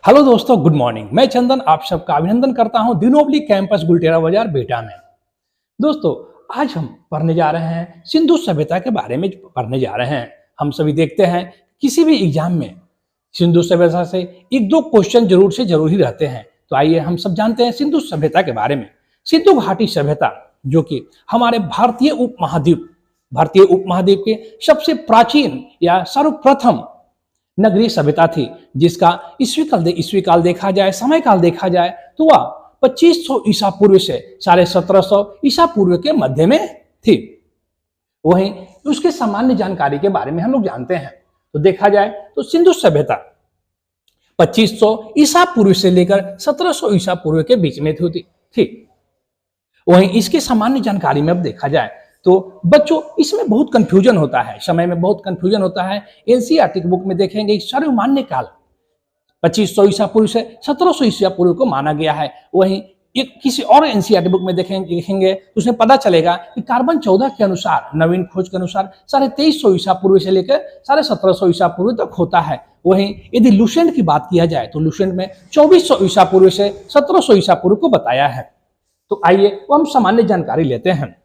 Hello दोस्तों, good morning. मैं चंदन आप सबका अभिनंदन करता हूं दिनोबली कैंपस गुलटेरा बाजार बेटा में। दोस्तों, आज हम पढ़ने जा रहे हैं सिंधु सभ्यता के बारे में पढ़ने जा रहे हैं। हम सभी देखते हैं किसी भी एग्जाम में सिंधु सभ्यता से एक दो क्वेश्चन जरूर से जरूर ही रहते हैं। तो आइए हम सब जानते हैं सिंधु सभ्यता के बारे में। सिंधु घाटी सभ्यता जो कि हमारे भारतीय उपमहाद्वीप के सबसे प्राचीन या सर्वप्रथम नगरीय सभ्यता थी, जिसका ईस्वी काल देखा जाए, समय काल देखा जाए तो वह 2500 ईसा पूर्व से 1750 ईसा पूर्व के मध्य में थी। वहीं उसके सामान्य जानकारी के बारे में हम लोग जानते हैं तो देखा जाए तो सिंधु सभ्यता 2500 ईसा पूर्व से लेकर 1700 ईसा पूर्व के बीच में थी। वहीं इसके सामान्य जानकारी में अब देखा जाए तो बच्चों इसमें बहुत कंफ्यूजन होता है, समय में बहुत कंफ्यूजन होता है। एनसीईआरटी की बुक में देखेंगे सर्वमान्य काल 2500 ईसा पूर्व से 1700 ईसा पूर्व को माना गया है। वहीं एक किसी और एनसीईआरटी बुक में देखेंगे तो उसमें पता चलेगा कि कार्बन 14 के अनुसार, नवीन खोज के अनुसार 2350 ईसा पूर्व से लेकर 1750 ईसा पूर्व तक होता है। वहीं यदि लुसेंट की बात किया जाए तो लुसेंट में 2400 ईसा पूर्व से 1700 ईसा पूर्व को बताया है। तो आइए वो हम सामान्य जानकारी लेते हैं।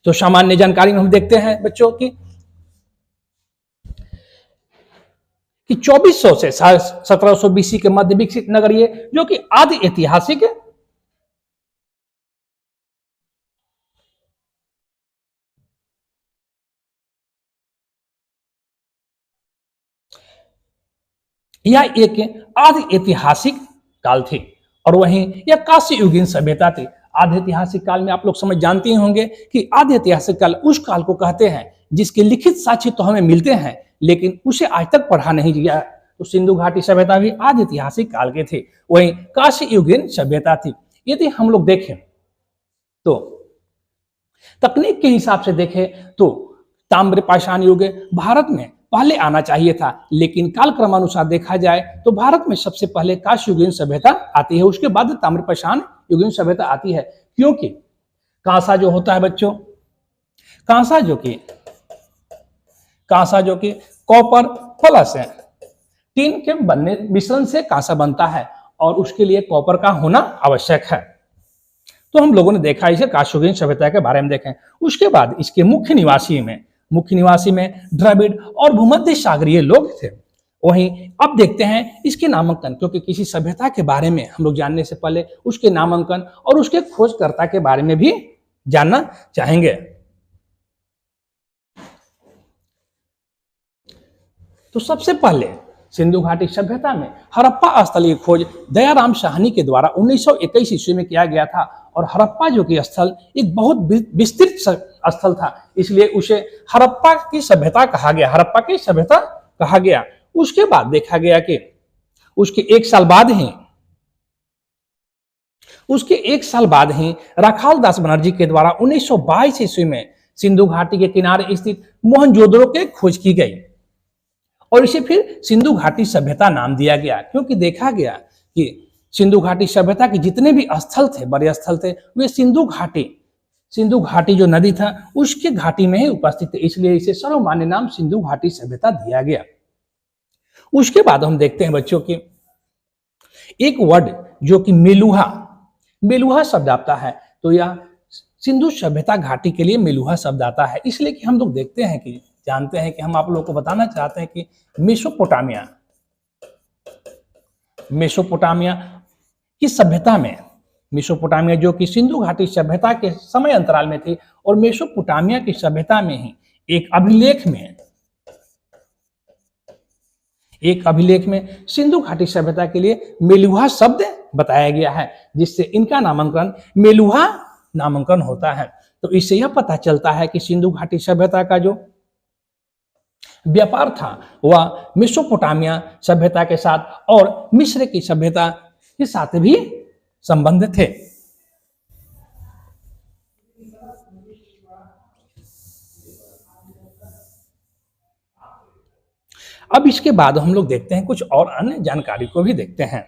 तो सामान्य जानकारी में हम देखते हैं बच्चों की 2400 से 1700 बीसी के मध्य विकसित नगरीय जो कि आदि ऐतिहासिक यह एक आदि ऐतिहासिक काल थी और वहीं यह कांस्य युगीन सभ्यता थी। आदि ऐतिहासिक काल में आप लोग समझ जानते होंगे कि आदि ऐतिहासिक काल उस काल को कहते हैं जिसके लिखित साक्ष्य तो हमें मिलते हैं लेकिन उसे आज तक पढ़ा नहीं गया। तो सिंधु घाटी सभ्यता भी आदि ऐतिहासिक काल के थे। वहीं कांस्य युगीन सभ्यता थी। यदि हम लोग देखें तो तकनीक के हिसाब से देखें तो ताम्र पाषाण युग भारत में पहले आना चाहिए था, लेकिन कालक्रमानुसार देखा जाए तो भारत में सबसे पहले कांस्य युगीन सभ्यता आती है, उसके बाद ताम्र पाषाण युगीन सभ्यता आती है। क्योंकि कांसा जो होता है बच्चों, कांसा जो कि कॉपर प्लस है टीन के बनने मिश्रण से कांसा बनता है और उसके लिए कॉपर का होना आवश्यक है। तो हम लोगों ने देखा इसे कांस्य युगीन सभ्यता के बारे में देखें। उसके बाद इसके मुख्य निवासी में द्रविड़ और भूमध्य सागरीय लोग थे। वहीं अब देखते हैं इसके नामांकन, क्योंकि किसी सभ्यता के बारे में हम लोग जानने से पहले उसके नामांकन और उसके खोजकर्ता के बारे में भी जानना चाहेंगे। तो सबसे पहले सिंधु घाटी सभ्यता में हड़प्पा स्थल की खोज दयाराम साहनी के द्वारा 1921 ईस्वी में किया गया था और हड़प्पा जो कि स्थल एक बहुत विस्तृत स्थल था, इसलिए उसे हड़प्पा की सभ्यता कहा गया। उसके बाद देखा गया कि उसके एक साल बाद ही राखाल दास बनर्जी के द्वारा 1922 ईस्वी में सिंधु घाटी के किनारे स्थित मोहनजोदड़ो की खोज की गई और इसे फिर सिंधु घाटी सभ्यता नाम दिया गया, क्योंकि देखा गया कि सिंधु घाटी सभ्यता के जितने भी स्थल थे, बड़े स्थल थे, वे सिंधु घाटी जो नदी था उसके घाटी में ही उपस्थित थे, इसलिए इसे सर्वमान्य नाम सिंधु घाटी सभ्यता दिया गया। उसके बाद हम देखते हैं बच्चों की एक वर्ड जो कि मेलुहा शब्द आता है। तो यह सिंधु सभ्यता घाटी के लिए मेलुहा शब्द आता है, इसलिए कि हम लोग जानते हैं कि हम आप लोगों को बताना चाहते हैं कि मेसोपोटामिया की सभ्यता में, मेसोपोटामिया जो कि सिंधु घाटी सभ्यता के समय अंतराल में थी और मेसोपोटामिया की सभ्यता में ही एक अभिलेख में सिंधु घाटी सभ्यता के लिए मेलुहा शब्द बताया गया है, जिससे इनका नामांकन मेलुहा नामांकन होता है। तो इससे यह पता चलता है कि सिंधु घाटी सभ्यता का जो व्यापार था वह मेसोपोटामिया सभ्यता के साथ और मिस्र की सभ्यता के साथ भी संबंध थे। अब इसके बाद हम लोग देखते हैं कुछ और अन्य जानकारी को भी देखते हैं।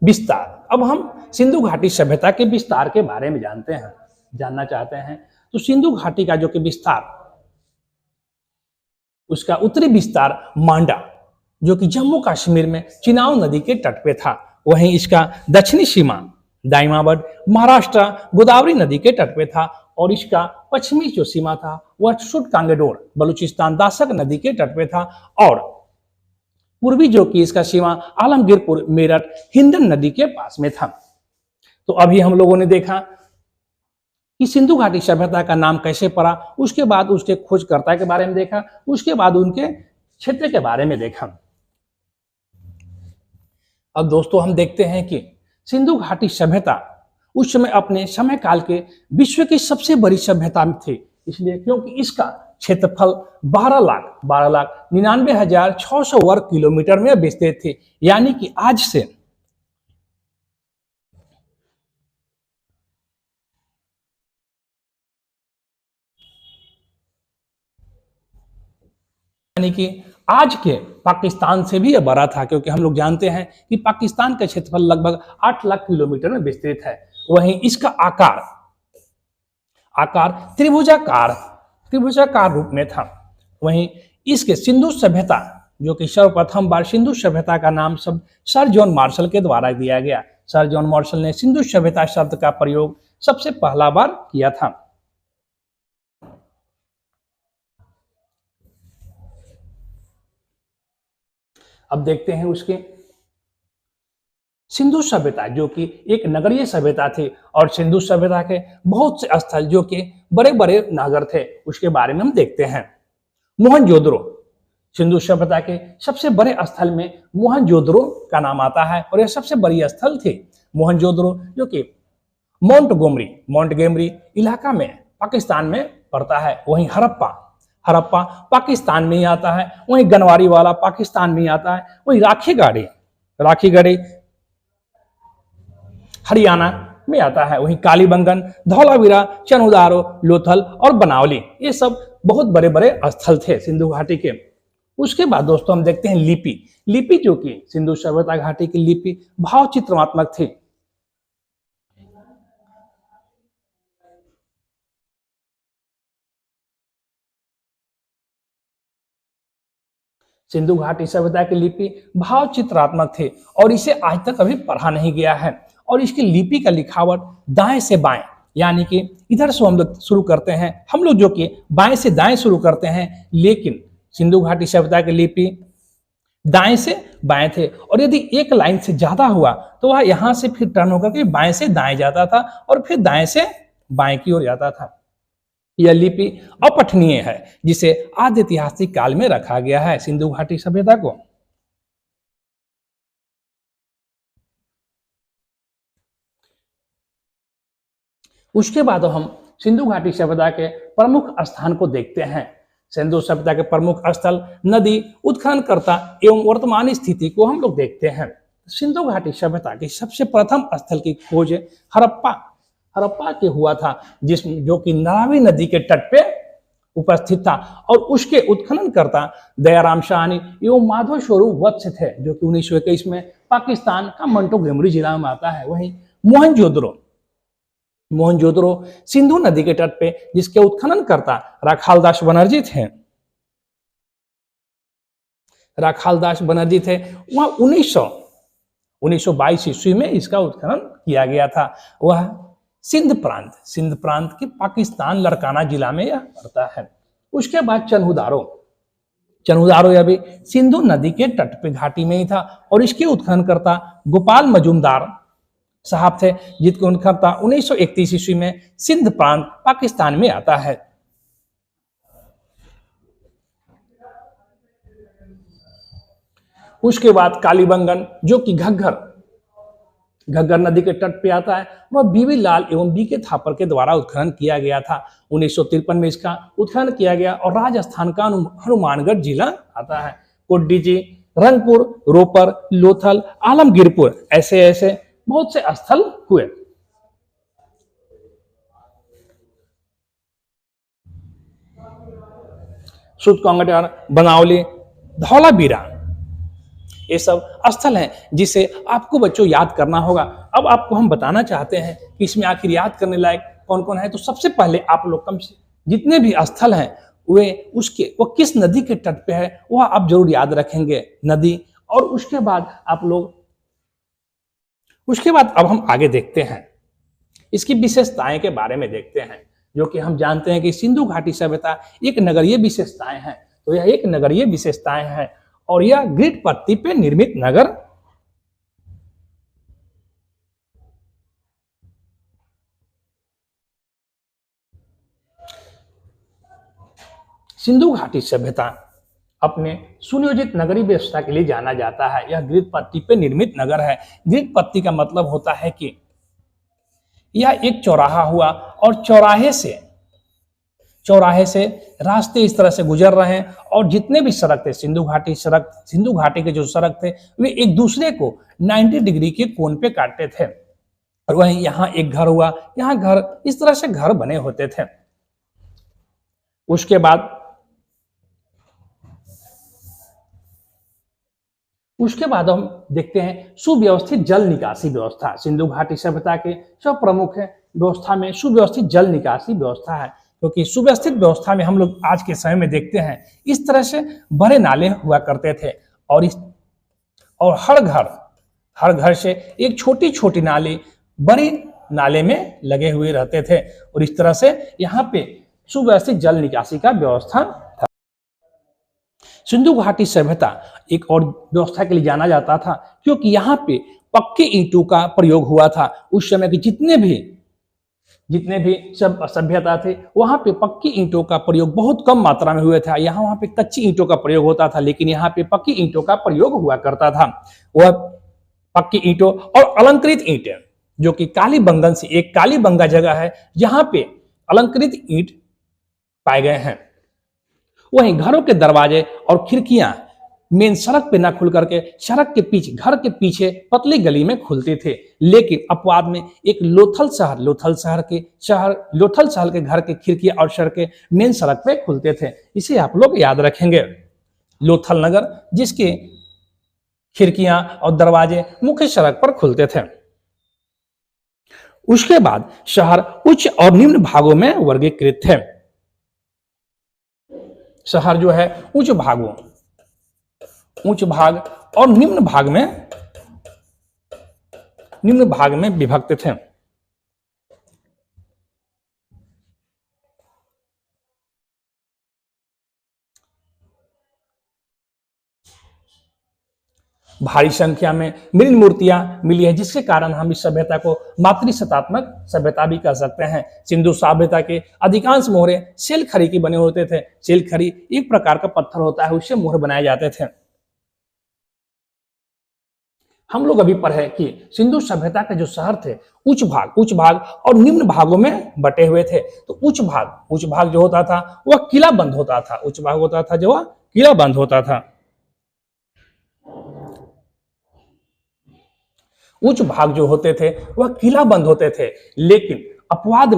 विस्तार। अब हम सिंधु घाटी सभ्यता के विस्तार के बारे में जानना चाहते हैं। तो सिंधु घाटी का जो कि विस्तार, उसका उत्तरी विस्तार मांडा जो कि जम्मू कश्मीर में चिनाब नदी के तट पे था। वहीं इसका दक्षिणी सीमा दाइमावर्त महाराष्ट्र गोदावरी नदी के तट पे था और इसका पश्चिमी जो सीमा था वह सुटकांगेडोर बलूचिस्तान दासक नदी के तट पे था और पूर्वी जो कि इसका सीमा आलमगीरपुर मेरठ हिंदन नदी के पास में था। तो अभी हम लोगों ने देखा कि सिंधु घाटी सभ्यता का नाम कैसे पड़ा, उसके बाद उसके खोजकर्ता के बारे में देखा, उसके बाद उनके क्षेत्र के बारे में देखा। अब दोस्तों हम देखते हैं कि सिंधु घाटी सभ्यता उस समय अपने समय काल के विश्व की सबसे बड़ी सभ्यता थी, इसलिए क्योंकि इसका क्षेत्रफल 12,99,600 वर्ग किलोमीटर में विस्तृत थे। यानी कि आज से यानी कि आज के पाकिस्तान से भी यह बड़ा था, क्योंकि हम लोग जानते हैं कि पाकिस्तान का क्षेत्रफल लगभग 8 लाख किलोमीटर में विस्तृत है। वहीं इसका आकार त्रिभुजाकार रूप में था। वहीं इसके सिंधु सभ्यता जो कि सर्वप्रथम बार सिंधु सभ्यता का नाम सब सर जॉन मार्शल के द्वारा दिया गया। सर जॉन मार्शल ने सिंधु सभ्यता शब्द का प्रयोग सबसे पहला बार किया था। अब देखते हैं उसके सिंधु सभ्यता जो कि एक नगरीय सभ्यता थी और सिंधु सभ्यता के बहुत से स्थल जो कि बड़े बड़े नगर थे उसके बारे में हम देखते हैं। मोहनजोदड़ो सिंधु सभ्यता के सबसे बड़े स्थल में मोहनजोदड़ो का नाम आता है और यह सबसे बड़ी स्थल थी। मोहनजोदड़ो जो कि मोंटगोमरी इलाका में पाकिस्तान में पड़ता है। वहीं हड़प्पा पाकिस्तान में ही आता है। वहीं गनवारी वाला पाकिस्तान में ही आता है। वहीं राखीगढ़ी हरियाणा में आता है। वहीं कालीबंगन, धौलावीरा, चनुदारो, लोथल और बनावली, ये सब बहुत बड़े बड़े स्थल थे सिंधु घाटी के। उसके बाद दोस्तों हम देखते हैं लिपि जो कि सिंधु सभ्यता घाटी की लिपि भावचित्रात्मक थी। सिंधु घाटी सभ्यता की लिपि भावचित्रात्मक थी और इसे आज तक अभी पढ़ा नहीं गया है। और इसकी लिपि का लिखावट दाएं से बाएं, यानी कि इधर से हम लोग शुरू करते हैं, हम लोग जो कि बाएं से दाएं शुरू करते हैं, लेकिन सिंधु घाटी सभ्यता की लिपि दाएं से बाएं थे। और यदि एक लाइन से ज्यादा हुआ तो वह यहां से फिर टर्न होकर के बाएं से दाएं जाता था और फिर दाएं से बाएं की ओर जाता था। यह लिपि अपठनीय है, जिसे आद्य ऐतिहासिक काल में रखा गया है सिंधु घाटी सभ्यता को। उसके बाद हम सिंधु घाटी सभ्यता के प्रमुख स्थान को देखते हैं। सिंधु सभ्यता के प्रमुख स्थल, नदी, उत्खननकर्ता एवं वर्तमान स्थिति को हम लोग देखते हैं। सिंधु घाटी सभ्यता की सबसे प्रथम स्थल की खोज हड़प्पा के हुआ था, जो कि नारावी नदी के तट पे उपस्थित था और उसके उत्खननकर्ता दयाराम साहनी एवं माधव स्वरूप वत्स थे, जो कि 1921 में पाकिस्तान का मोंटगोमरी जिला में आता है। वहीं मोहनजोदड़ो सिंधु नदी के तट पे, जिसके उत्खननकर्ता राखालदास बनर्जी थे। वह 1922 ईस्वी में इसका उत्खनन किया गया था। वह सिंध प्रांत के पाकिस्तान लड़काना जिला में यह पड़ता है। उसके बाद चनुदारो यह भी सिंधु नदी के तट पे घाटी में ही था और इसके उत्खननकर्ता गोपाल मजूमदार साहब थे, जिसके उत्खननकर्ता 1931 ईस्वी में सिंध प्रांत पाकिस्तान में आता है। उसके बाद कालीबंगन जो कि घग्गर नदी के तट पे आता है, वह बीवी लाल एवं बी के थापर के द्वारा उत्खनन किया गया था। 1953 में इसका उत्खनन किया गया और राजस्थान का हनुमानगढ़ जिला आता है। कोड्डीजी, रंगपुर, रोपर, लोथल, आलमगीरपुर, ऐसे बहुत से स्थल हुए। सुटकांगेडोर, बनावली, धौलावीरा, ये सब स्थल हैं जिसे आपको बच्चों याद करना होगा। अब आपको हम बताना चाहते हैं कि इसमें आखिर याद करने लायक कौन कौन है। तो सबसे पहले आप लोग कम से जितने भी स्थल हैं वे वो किस नदी के तट पे है वह आप जरूर याद रखेंगे, नदी। और उसके बाद अब हम आगे देखते हैं, इसकी विशेषताएं के बारे में देखते हैं, जो कि हम जानते हैं कि सिंधु घाटी सभ्यता एक नगरीय विशेषताएं हैं। तो यह एक नगरीय विशेषताएं हैं और यह ग्रिड पत्ती पे निर्मित नगर सिंधु घाटी सभ्यता अपने सुनियोजित नगरीय व्यवस्था के लिए जाना जाता है। यह ग्रिड पत्ती पे निर्मित नगर है। ग्रिड पत्ती का मतलब होता है कि यह एक चौराहा हुआ और चौराहे से रास्ते इस तरह से गुजर रहे हैं और जितने भी सड़क थे सिंधु घाटी के जो सड़क थे वे एक दूसरे को 90 डिग्री के कोण पे काटते थे। और वहीं यहाँ एक घर हुआ, यहाँ घर इस तरह से घर बने होते थे। उसके बाद हम देखते हैं सुव्यवस्थित जल निकासी व्यवस्था। सिंधु घाटी सभ्यता के सब प्रमुख व्यवस्था में सुव्यवस्थित जल निकासी व्यवस्था है, क्योंकि सुव्यवस्थित व्यवस्था में हम लोग आज के समय में देखते हैं इस तरह से बड़े नाले हुआ करते थे और हर घर से एक छोटी छोटी नाली बड़ी नाले में लगे हुए रहते थे और इस तरह से यहाँ पे सुव्यवस्थित जल निकासी का व्यवस्था था। सिंधु घाटी सभ्यता एक और व्यवस्था के लिए जाना जाता था क्योंकि यहाँ पे पक्के ईंटों का प्रयोग हुआ था। उस समय के जितने भी सब सभ्यता थे वहां पे पक्की ईंटों का प्रयोग बहुत कम मात्रा में हुआ था। वहां पे कच्ची ईंटों का प्रयोग होता था, लेकिन यहाँ पे पक्की ईंटों का प्रयोग हुआ करता था। वह पक्की ईंटों और अलंकृत ईंटें, जो कि कालीबंगन से एक कालीबंगा जगह है जहां पे अलंकृत ईंट पाए गए हैं। वहीं घरों के दरवाजे और खिड़कियां मेन सड़क पे ना खुल करके सड़क के पीछे घर के पीछे पतली गली में खुलते थे, लेकिन अपवाद में एक लोथल शहर के घर के खिड़कियां और सड़कें मेन सड़क पे खुलते थे। इसे आप लोग याद रखेंगे, लोथल नगर, जिसके खिड़कियां और दरवाजे मुख्य सड़क पर खुलते थे। उसके बाद शहर उच्च और निम्न भागों में वर्गीकृत थे। शहर जो है उच्च भाग और निम्न भाग में विभक्त थे। भारी संख्या में मृण मूर्तियां मिली है, जिसके कारण हम इस सभ्यता को मातृशतात्मक सभ्यता भी कह सकते हैं। सिंधु सभ्यता के अधिकांश मोहरे सेलखड़ी की बने होते थे। सेलखड़ी एक प्रकार का पत्थर होता है, उससे मोहर बनाए जाते थे। हम लोग अभी पढ़े कि सिंधु सभ्यता के जो शहर थे उच्च भाग और निम्न भागों में बटे हुए थे। तो उच्च भाग जो होता था वह किला बंद होता था। उच्च भाग होता था जो वह किला बंद होता था। उच्च भाग जो होते थे वह किला बंद होते थे, लेकिन अपवाद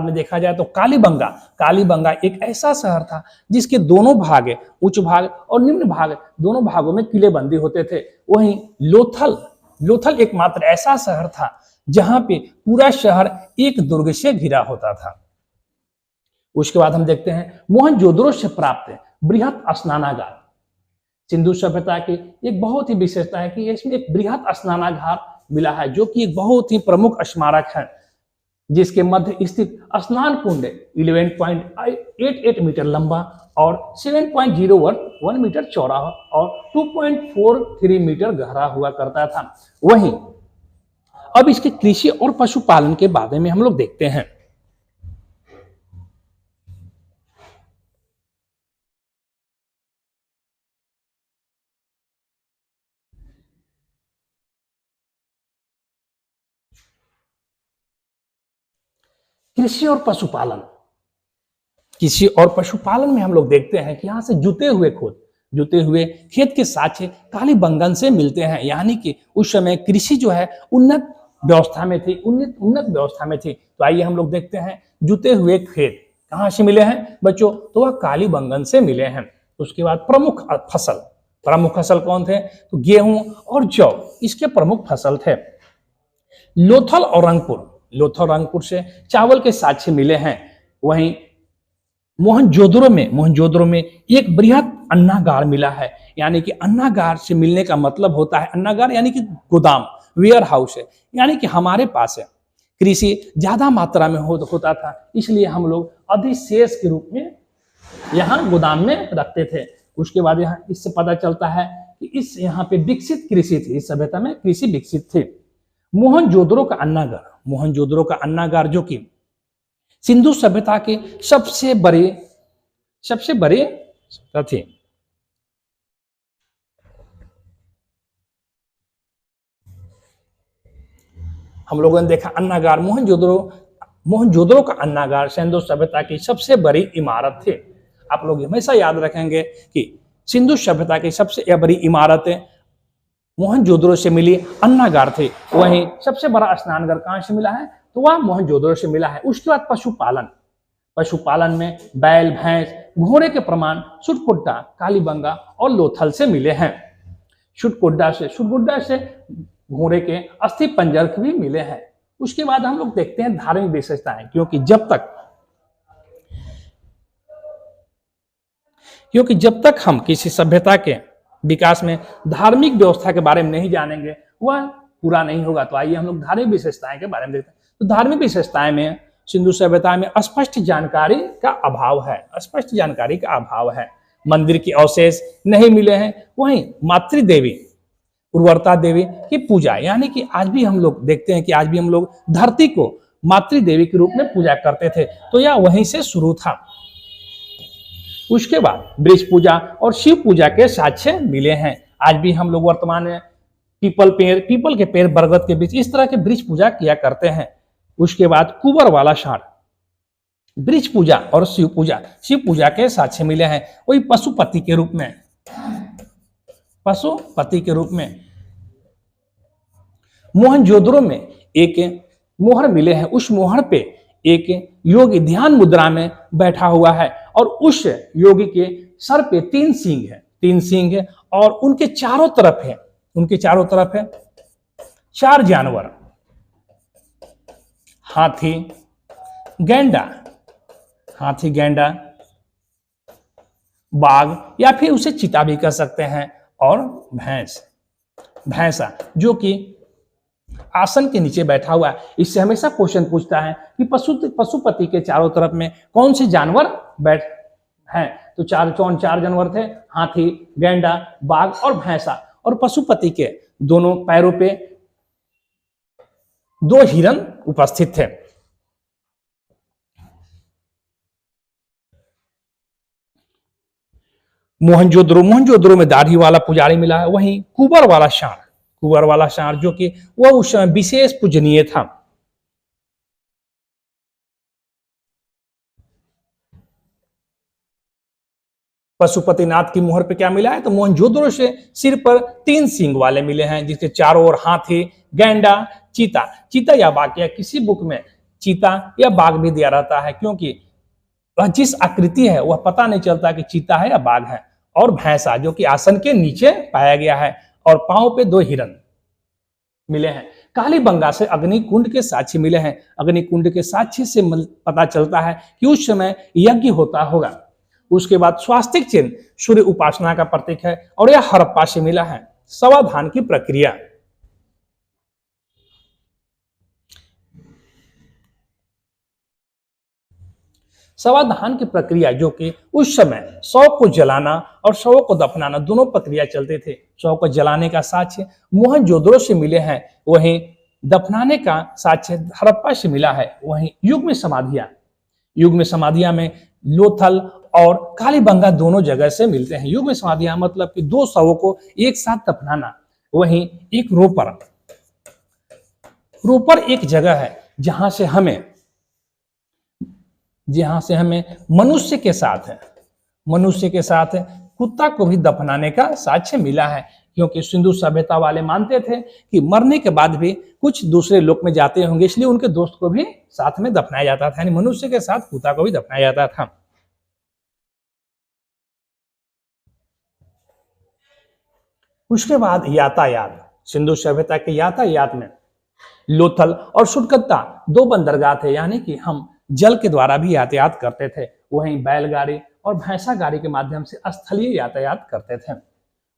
में देखा जाए तो कालीबंगा एक ऐसा शहर था जिसके दोनों भाग, उच्च भाग और निम्न भाग, दोनों भागों में किले बंदी होते थे। वहीं लोथल एकमात्र ऐसा शहर था जहां पे पूरा शहर एक दुर्ग से घिरा होता था। उसके बाद हम देखते हैं मोहनजोदड़ो से प्राप्त बृहत स्नानागार। सिंधु सभ्यता की एक बहुत ही विशेषता है कि इसमें एक बृहत स्नानागार मिला है, जो कि एक बहुत ही प्रमुख स्मारक है, जिसके मध्य स्थित स्नान कुंड 11.88 मीटर लंबा और 7.01 मीटर चौड़ा और 2.43 मीटर गहरा हुआ करता था। वहीं अब इसके कृषि और पशुपालन के बारे में हम लोग देखते हैं। कृषि और पशुपालन में हम लोग देखते हैं कि यहाँ से जुते हुए खेत के साक्ष्य कालीबंगन से मिलते हैं। यानी कि उस समय कृषि जो है उन्नत व्यवस्था में थी। तो आइए हम लोग देखते हैं जुते हुए खेत कहाँ से मिले हैं बच्चों, तो वह कालीबंगन से मिले हैं। उसके बाद प्रमुख फसल कौन थे, तो गेहूं और जौ इसके प्रमुख फसल थे। लोथल और रंगपुर से चावल के साक्ष्य मिले हैं। वहीं मोहनजोदड़ो में एक बृहद अन्नागार मिला है। यानी कि अन्नागार से मिलने का मतलब होता है, अन्नागार यानी कि गोदाम, वेयर हाउस है। यानी कि हमारे पास है कृषि ज्यादा मात्रा में होता था, इसलिए हम लोग अधिशेष के रूप में यहाँ गोदाम में रखते थे। उसके बाद यहाँ इससे पता चलता है कि इस यहाँ पे विकसित कृषि थी, इस सभ्यता में कृषि विकसित थी। मोहनजोदड़ो का अन्नागार जो कि सिंधु सभ्यता के सबसे बड़े थे। हम लोगों ने देखा अन्नागार, मोहनजोदड़ो का अन्नागार सिंधु सभ्यता की सबसे बड़ी इमारत थी। आप लोग हमेशा याद रखेंगे कि सिंधु सभ्यता की सबसे बड़ी इमारत मोहनजोदड़ो से मिली अन्नागार थे। वहीं सबसे बड़ा स्नानघर कहां से मिला है, तो वह मोहनजोदड़ो से मिला है। उसके बाद पशुपालन में बैल, भैंस, घोड़े के प्रमाण सुटकुड्डा, कालीबंगा और लोथल से मिले हैं। सुटकुड्डा से घोड़े के अस्थि पंजर भी मिले हैं। उसके बाद हम लोग देखते हैं धार्मिक विशेषताएं, क्योंकि जब तक हम किसी सभ्यता के विकास में धार्मिक व्यवस्था के बारे में नहीं जानेंगे वह पूरा नहीं होगा। तो आइए हम लोग धार्मिक विशेषताएं के बारे में देखते हैं। तो धार्मिक विशेषताएं में सिंधु सभ्यता में स्पष्ट जानकारी का अभाव है। मंदिर के अवशेष नहीं मिले हैं। वहीं मातृदेवी, उर्वरता देवी की पूजा, यानी कि आज भी हम लोग देखते हैं कि आज भी हम लोग धरती को मातृदेवी के रूप में पूजा करते थे, तो यह वहीं से शुरू था। उसके बाद वृक्ष पूजा और शिव पूजा के साक्ष्य मिले हैं। आज भी हम लोग वर्तमान में पीपल के पेड़, बरगद के बीच इस तरह के वृक्ष पूजा किया करते हैं। उसके बाद कुबर वाला षाढ़, वृक्ष पूजा और शिव पूजा के साक्ष्य मिले हैं। वही पशुपति के रूप में मोहनजोदड़ो में एक मोहर मिले हैं। उस मोहर पे एक योगी ध्यान मुद्रा में बैठा हुआ है और उस योगी के सर पे 3 सींग है और उनके चारों तरफ है 4 जानवर, हाथी, गैंडा, बाघ या फिर उसे चीता भी कह सकते हैं, और भैंसा जो कि आसन के नीचे बैठा हुआ है। इससे हमेशा क्वेश्चन पूछता है कि पशुपति के चारों तरफ में कौन से जानवर बैठ हैं। तो 4 जानवर थे, हाथी, गैंडा, बाघ और भैंसा। और पशुपति के दोनों पैरों पे 2 हिरन उपस्थित थे। मोहनजोदड़ो में दाढ़ी वाला पुजारी मिला है। वहीं कुबर वाला षाढ़ जो कि वह उस समय विशेष पूजनीय था। पशुपतिनाथ की मोहर पे क्या मिला है, तो मोहनजोदड़ो से सिर पर 3 सींग वाले मिले हैं, जिसके चारों ओर हाथी, गैंडा, चीता या बाघ, या किसी बुक में चीता या बाघ भी दिया रहता है, क्योंकि वह जिस आकृति है वह पता नहीं चलता कि चीता है या बाघ है। और भैंसा जो कि आसन के नीचे पाया गया है और पांव पे 2 हिरन मिले हैं। कालीबंगा से अग्निकुंड के साक्ष्य मिले हैं। अग्निकुंड के साक्ष्य से पता चलता है कि उस समय यज्ञ होता होगा। उसके बाद स्वास्तिक चिन्ह सूर्य उपासना का प्रतीक है और यह हड़प्पा से मिला है। समाधान की प्रक्रिया, समाधान की प्रक्रिया जो कि उस समय शव को जलाना और शव को दफनाना दोनों प्रक्रिया चलते थे। शव को जलाने का साक्ष्य मोहनजोदड़ो से मिले हैं, वहीं दफनाने का साक्ष्य हड़प्पा से मिला है। वहीं युग्म समाधियां में लोथल और कालीबंगा दोनों जगह से मिलते हैं। युग्म समाधियां मतलब कि 2 शवों को एक साथ दफनाना। वहीं एक रोपर एक जगह है जहां से हमें मनुष्य के साथ कुत्ता को भी दफनाने का साक्ष्य मिला है, क्योंकि सिंधु सभ्यता वाले मानते थे कि मरने के बाद भी कुछ दूसरे लोक में जाते होंगे, इसलिए उनके दोस्त को भी साथ में दफनाया जाता था, यानी मनुष्य के साथ कुत्ता को भी दफनाया जाता था। उसके बाद यातायात, सिंधु सभ्यता के यातायात में लोथल और सुटकत्ता 2 बंदरगाह थे, यानी कि हम जल के द्वारा भी यातायात करते थे। वहीं बैलगाड़ी और भैंसा गाड़ी के माध्यम से स्थलीय यातायात करते थे।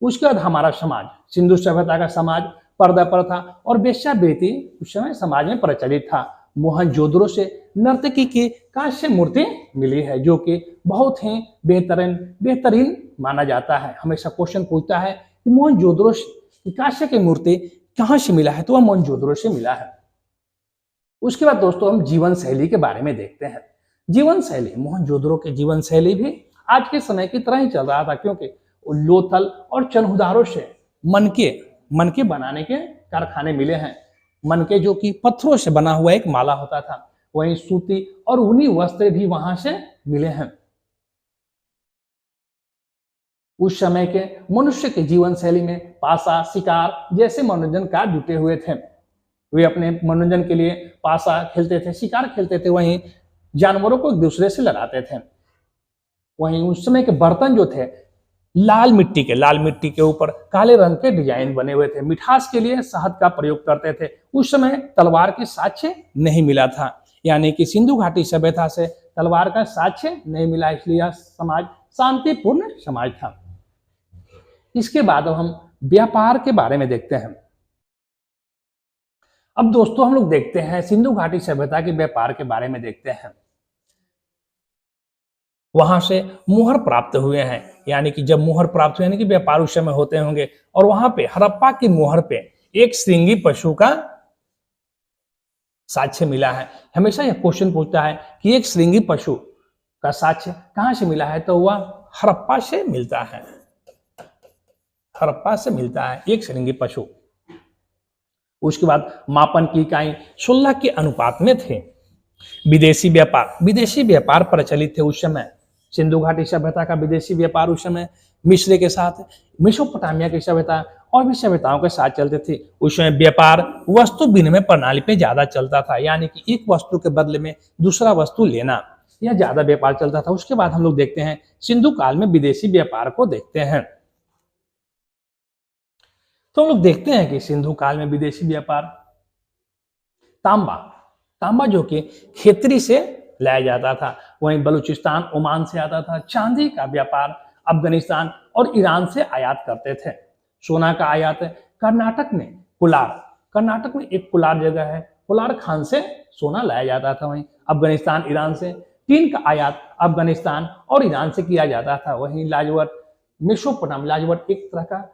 उसके बाद हमारा समाज, सिंधु सभ्यता का समाज पर्दा पर था और वेश्यावृत्ति उस समय समाज में प्रचलित था। मोहनजोदड़ो से नर्तकी की कांस्य मूर्ति मिली है जो कि बहुत ही बेहतरीन माना जाता है। हमेशा क्वेश्चन पूछता है कि मोहनजोदड़ो की कांस्य की मूर्ति कहाँ से मिला है, तो वह मोहनजोदड़ो से मिला है। उसके बाद दोस्तों हम जीवन शैली के बारे में देखते हैं। जीवन शैली, मोहनजोदड़ो के जीवन शैली भी आज के समय की तरह ही चल रहा था, क्योंकि लोथल और चनहुदारों से मनके बनाने के कारखाने मिले हैं। मनके जो कि पत्थरों से बना हुआ एक माला होता था, वहीं सूती और ऊनी वस्त्र भी वहां से मिले हैं। उस समय के मनुष्य के जीवन शैली में पासा, शिकार जैसे मनोरंजन कार्य जुटे हुए थे। वे अपने मनोरंजन के लिए पासा खेलते थे, शिकार खेलते थे, वहीं जानवरों को एक दूसरे से लड़ाते थे। वहीं उस समय के बर्तन जो थे लाल मिट्टी के ऊपर काले रंग के डिजाइन बने हुए थे। मिठास के लिए शहद का प्रयोग करते थे। उस समय तलवार के साक्ष्य नहीं मिला था, यानी कि सिंधु घाटी सभ्यता से तलवार का साक्ष्य नहीं मिला, इसलिए यह समाज शांतिपूर्ण समाज था। इसके बाद अब हम व्यापार के बारे में देखते हैं। अब दोस्तों हम लोग देखते हैं सिंधु घाटी सभ्यता के व्यापार के बारे में देखते हैं। वहां से मुहर प्राप्त हुए हैं, यानी कि जब मुहर प्राप्त हुए यानी कि व्यापार उस समय होते होंगे, और वहां पे हड़प्पा की मुहर पे एक श्रृंगी पशु का साक्ष्य मिला है। हमेशा यह क्वेश्चन पूछता है कि एक श्रृंगी पशु का साक्ष्य कहां से मिला है, तो वह हड़प्पा से मिलता है। हड़प्पा से मिलता है एक श्रृंगी पशु। उसके बाद मापन की इकाई 16 के अनुपात में थे। विदेशी व्यापार प्रचलित थे उस समय। सिंधु घाटी सभ्यता का विदेशी व्यापार उस समय मिस्र के साथ, मेसोपोटामिया की सभ्यता और भी सभ्यताओं के साथ चलते थे। उस समय व्यापार वस्तु विनिमय प्रणाली पे ज्यादा चलता था, यानी कि एक वस्तु के बदले में दूसरा वस्तु लेना, यह ज्यादा व्यापार चलता था। उसके बाद हम लोग देखते हैं सिंधु काल में विदेशी व्यापार को देखते हैं। तो हम लोग देखते हैं कि सिंधु काल में विदेशी व्यापार, तांबा जो कि खेतरी से लाया जाता था, वहीं बलूचिस्तान ओमान से आता था। चांदी का व्यापार अफगानिस्तान और ईरान से आयात करते थे। सोना का आयात कर्नाटक में एक कुलार जगह है, कुलार खान से सोना लाया जाता था। वहीं अफगानिस्तान ईरान से टीन का आयात अफगानिस्तान और ईरान से किया जाता था। वहीं लाजवट एक तरह का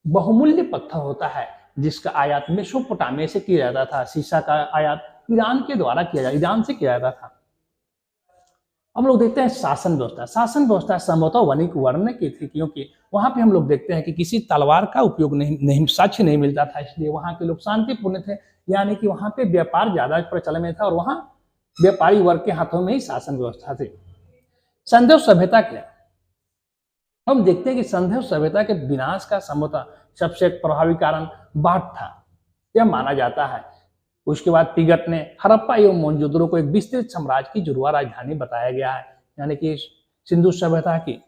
बहुमूल्य पत्थर होता है जिसका आयात मेसोपोटामिया से किया जाता था। सीसा का आयात ईरान से किया जाता था। हम लोग देखते हैं शासन व्यवस्था संभवतः वणिक वर्ण की थी, क्योंकि वहां पे हम लोग देखते हैं कि किसी तलवार का उपयोग नहीं साक्ष्य नहीं मिलता था, इसलिए वहां के लोग शांतिपूर्ण थे, यानी कि वहां पे व्यापार ज्यादा प्रचलन में था और वहां व्यापारी वर्ग के हाथों में ही शासन व्यवस्था थी। संदेव सभ्यता के हम देखते हैं कि संदेव सभ्यता के विनाश का संभवतः सबसे प्रभावी कारण बाढ़ था, यह माना जाता है। उसके बाद तिगट ने हड़प्पा एवं मोहनजोदड़ो को एक विस्तृत साम्राज्य की जुड़वा राजधानी बताया गया है, यानी कि सिंधु सभ्यता की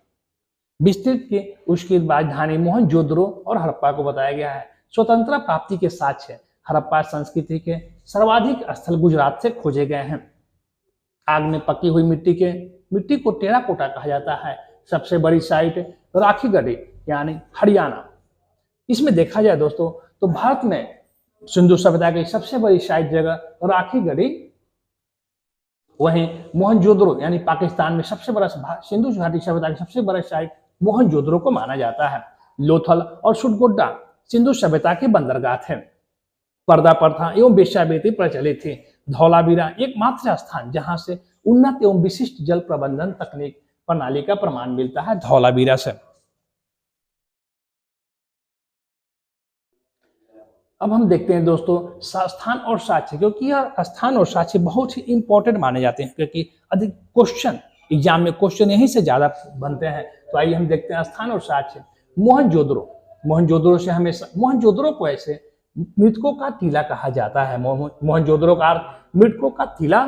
विस्तृत की उसकी राजधानी मोहनजोदड़ो और हड़प्पा को बताया गया है। स्वतंत्रता प्राप्ति के साक्ष्य हड़प्पा संस्कृति के सर्वाधिक स्थल गुजरात से खोजे गए हैं। आग में पकी हुई मिट्टी को टेराकोटा कहा जाता है। सबसे बड़ी साइट राखीगढ़ी यानी हरियाणा। इसमें देखा जाए दोस्तों तो भारत में सिंधु सभ्यता की सबसे बड़ी साइट जगह राखीगढ़ी, वहीं मोहनजोदड़ो यानी पाकिस्तान में सबसे बड़ा सिंधु घाटी सभ्यता की सबसे बड़ा साइट मोहनजोदड़ो को माना जाता है। लोथल और सुटगोड्डा सिंधु सभ्यता के बंदरगाह थे। पर्दा प्रथा एवं वेश्यावृत्ति प्रचलित थी। धौलावीरा एकमात्र स्थान जहां से उन्नत एवं विशिष्ट जल प्रबंधन तकनीक प्रणाली का प्रमाण मिलता है, धौलावीरा से। अब हम देखते हैं दोस्तों स्थान और साक्ष्य, क्योंकि यह स्थान और साक्ष्य बहुत ही इंपॉर्टेंट माने जाते हैं, क्योंकि अधिक क्वेश्चन एग्जाम में क्वेश्चन यहीं से ज्यादा बनते हैं। तो आइए हम देखते हैं स्थान और साक्ष्य। मोहनजोदड़ो को ऐसे मृतकों का टीला कहा जाता है। मोहनजोदड़ो का अर्थ मृतकों का टीला।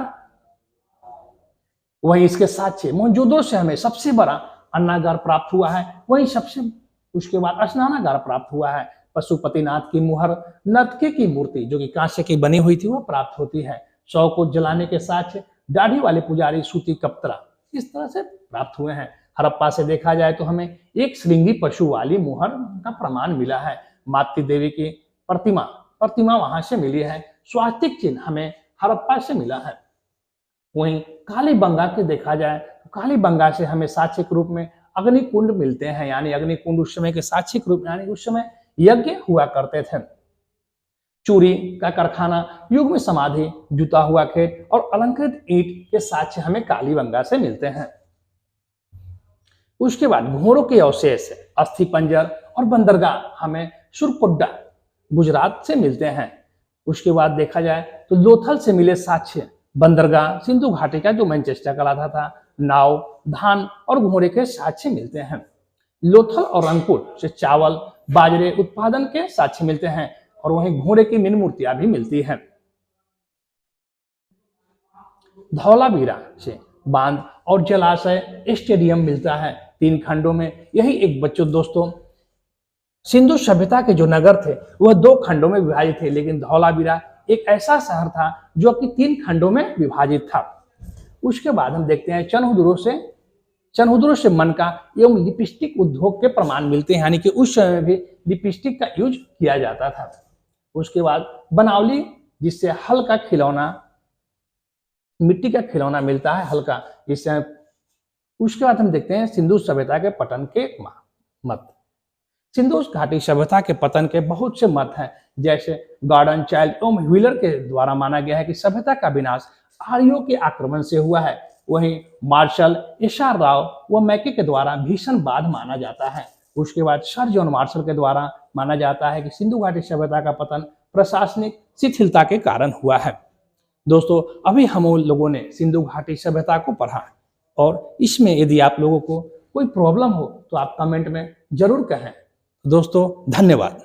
वहीं इसके साक्ष्य मोहनजोदड़ो से हमें सबसे बड़ा अन्नागार प्राप्त हुआ है, वहीं उसके बाद स्नानागार प्राप्त हुआ है। पशुपतिनाथ की मुहर, नर्तकी की मूर्ति जो कि कांस्य की बनी हुई थी वह प्राप्त होती है। शव को जलाने के साक्ष्य दाढ़ी वाले पुजारी सूती कप्तरा किस तरह से प्राप्त हुए हैं। हड़प्पा से देखा जाए तो हमें एक श्रृंगी पशु वाली मुहर का प्रमाण मिला है। मातृ देवी की प्रतिमा वहां से मिली है। स्वास्तिक चिन्ह हमें हड़प्पा से मिला है। वहीं कालीबंगा के देखा जाए तो कालीबंगा से हमें साक्ष्य के रूप में अग्निकुंड मिलते हैं, यानी अग्निकुंड उस समय के साक्ष्य के रूप में, यानी उस समय यज्ञ हुआ करते थे। चूरी का कारखाना, युग में समाधि, जुता हुआ खेत और अलंकृत ईंट के साक्ष्य हमें कालीबंगा से मिलते हैं। उसके बाद घोड़ों के अवशेष, अस्थि पंजर और बंदरगाह हमें सुरपुड्डा गुजरात से मिलते हैं। उसके बाद देखा जाए तो लोथल से मिले साक्ष्य, बंदरगाह सिंधु घाटी का जो मैंने चेष्टा करा था, नाव, धान और घोड़े के साक्ष्य मिलते हैं। लोथल और रंगपुर से चावल, बाजरे उत्पादन के साक्ष्य मिलते हैं और वहीं घोड़े की मीन मूर्तियां भी मिलती हैं। धौलावीरा से बांध और जलाशय, स्टेडियम मिलता है 3 खंडों में। यही एक बच्चों दोस्तों सिंधु सभ्यता के जो नगर थे वह 2 खंडों में विभाजित थे, लेकिन धौलावीरा एक ऐसा शहर था जो कि 3 खंडों में विभाजित था। उसके बाद हम देखते हैं चनहुदुरो से मनका एवं लिपस्टिक उद्योग के प्रमाण मिलते हैं, यानी कि उस समय भी लिपस्टिक का यूज किया जाता था। उसके बाद बनावली, जिससे हल्का खिलौना, मिट्टी का खिलौना मिलता है हल्का, जिससे। उसके बाद हम देखते हैं सिंधु सभ्यता के पतन के मत। सिंधु घाटी सभ्यता के पतन के बहुत से मत हैं, जैसे गार्डन चाइल्ड एवं व्हीलर के द्वारा माना गया है कि सभ्यता का विनाश आर्यों के आक्रमण से हुआ है। वहीं मार्शल एस.आर. राव व मैके के द्वारा भीषण बाढ़ माना जाता है। उसके बाद सर जॉन मार्शल के द्वारा माना जाता है कि सिंधु घाटी सभ्यता का पतन प्रशासनिक शिथिलता के कारण हुआ है। दोस्तों, अभी हम लोगों ने सिंधु घाटी सभ्यता को पढ़ा और इसमें यदि आप लोगों को कोई प्रॉब्लम हो तो आप कमेंट में जरूर कहें। दोस्तों, धन्यवाद।